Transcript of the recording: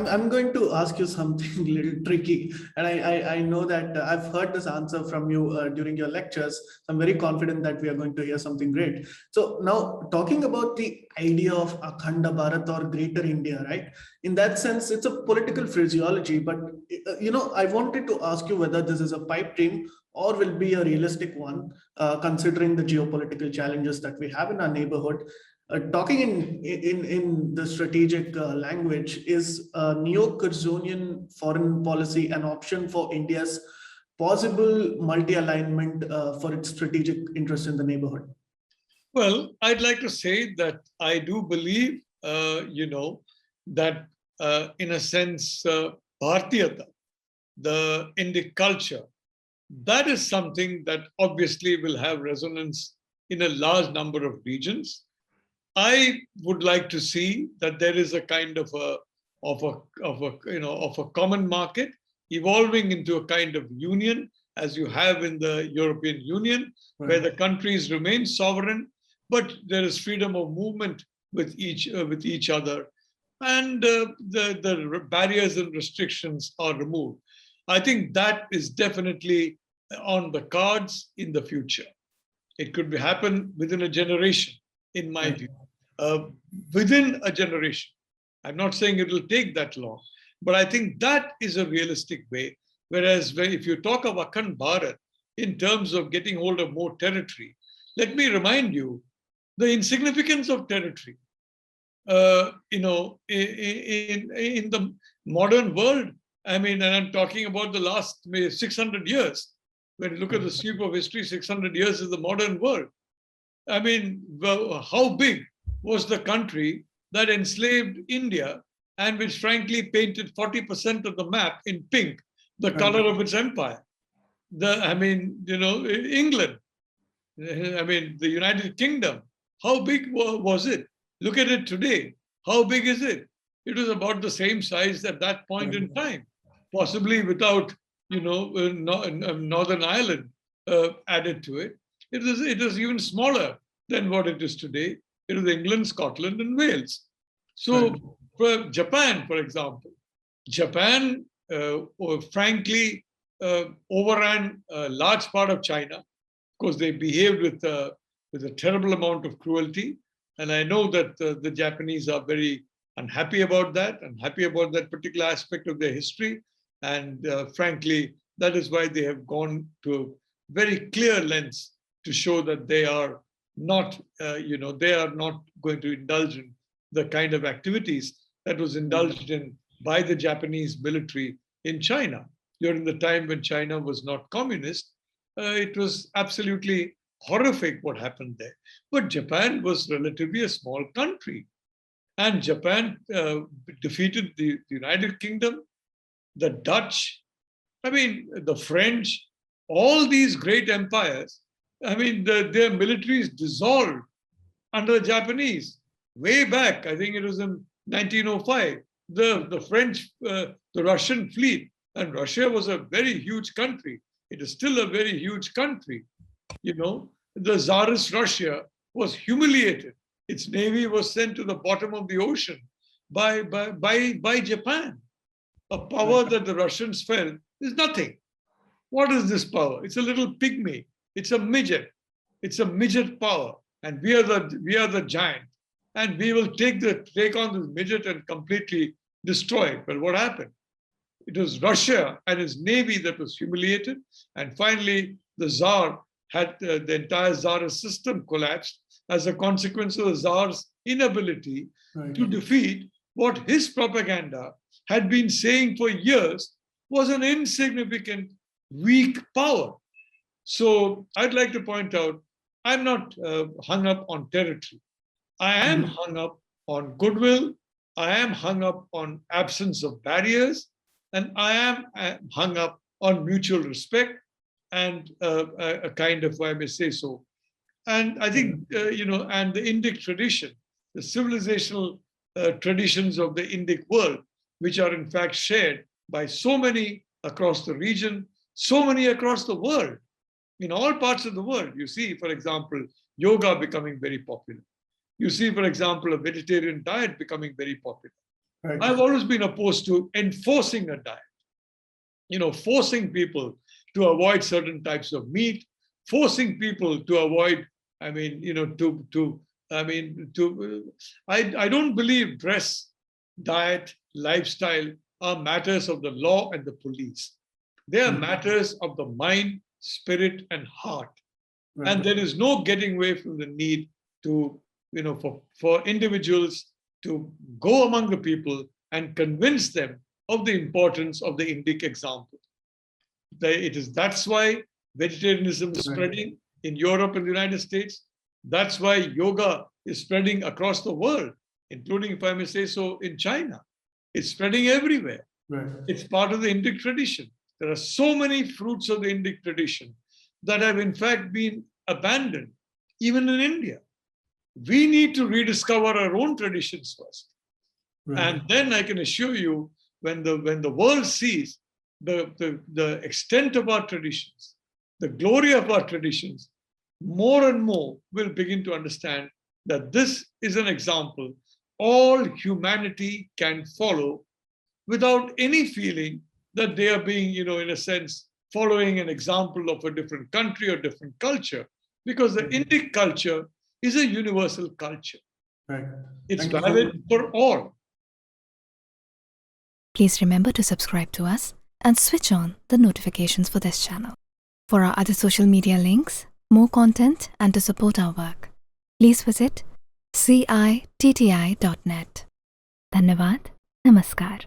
I'm going to ask you something a little tricky, and I know that I've heard this answer from you during your lectures. So I'm very confident that we are going to hear something great. So now, talking about the idea of Akhanda Bharat or Greater India, right? In that sense, it's a political phraseology. But I wanted to ask you whether this is a pipe dream or will be a realistic one, considering the geopolitical challenges that we have in our neighborhood. Talking in the strategic language, is neo-Curzonian foreign policy an option for India's possible multi-alignment for its strategic interest in the neighborhood? Well, I'd like to say that I do believe, that in a sense, Bhartiyata, the Indic culture, that is something that obviously will have resonance in a large number of regions. I would like to see that there is a kind of a common market evolving into a kind of union, as you have in the European Union, right, where the countries remain sovereign, but there is freedom of movement with each other, and the barriers and restrictions are removed. I think that is definitely on the cards in the future. It could happen within a generation, in my view. Within a generation. I'm not saying it will take that long, but I think that is a realistic way. Whereas if you talk of Akhand Bharat in terms of getting hold of more territory, let me remind you the insignificance of territory. In the modern world, I mean, and I'm talking about the last 600 years. When you look at the sweep of history, 600 years is the modern world. I mean, how big was the country that enslaved India and which frankly painted 40% of the map in pink, the color of its empire? England, the United Kingdom, how big was it? Look at it today. How big is it? It was about the same size at that point in time, possibly without, Northern Ireland added to it. It was even smaller than what it is today. It was England, Scotland, and Wales. So, for Japan, for example, Japan, frankly, overran a large part of China because they behaved with a terrible amount of cruelty. And I know that the Japanese are very unhappy about that particular aspect of their history. And frankly, that is why they have gone to a very clear lens to show that they are not, they are not going to indulge in the kind of activities that was indulged in by the Japanese military in China during the time when China was not communist. It was absolutely horrific what happened there. But Japan was relatively a small country. And Japan defeated the United Kingdom, the Dutch, the French, all these great empires. Their militaries dissolved under the Japanese way back. I think it was in 1905. The French, the Russian fleet, and Russia was a very huge country. It is still a very huge country. The Tsarist Russia was humiliated. Its navy was sent to the bottom of the ocean by Japan. A power that the Russians felt is nothing. What is this power? It's a little pygmy. It's a midget. It's a midget power. And we are the giant. And we will take on this midget and completely destroy it. But what happened? It was Russia and its navy that was humiliated. And finally, the Tsar had the entire Tsarist system collapsed as a consequence of the Tsar's inability to defeat what his propaganda had been saying for years was an insignificant, weak power. So I'd like to point out, I'm not hung up on territory. I am hung up on goodwill. I am hung up on absence of barriers. And I am hung up on mutual respect and a kind of, I may say so. And I think, and the Indic tradition, the civilizational traditions of the Indic world, which are in fact shared by so many across the region, so many across the world, in all parts of the world. You see, for example, yoga becoming very popular. You see, for example, a vegetarian diet becoming very popular. Right. I've always been opposed to enforcing a diet. Forcing people to avoid certain types of meat, forcing people to avoid, I don't believe dress, diet, lifestyle are matters of the law and the police. They are matters of the mind, spirit, and heart. Right. And there is no getting away from the need to, for individuals to go among the people and convince them of the importance of the Indic example. That's why vegetarianism is spreading in Europe and the United States. That's why yoga is spreading across the world, including, if I may say so, in China. It's spreading everywhere. Right. It's part of the Indic tradition. There are so many fruits of the Indic tradition that have in fact been abandoned, even in India. We need to rediscover our own traditions first. Right. And then I can assure you, when the world sees the extent of our traditions, the glory of our traditions, more and more will begin to understand that this is an example all humanity can follow without any feeling that they are being, in a sense, following an example of a different country or different culture, because the Indic culture is a universal culture. Right. It's Thank you valid for all. Please remember to subscribe to us and switch on the notifications for this channel. For our other social media links, more content, and to support our work, please visit citti.net. Dhanyavad. Namaskar.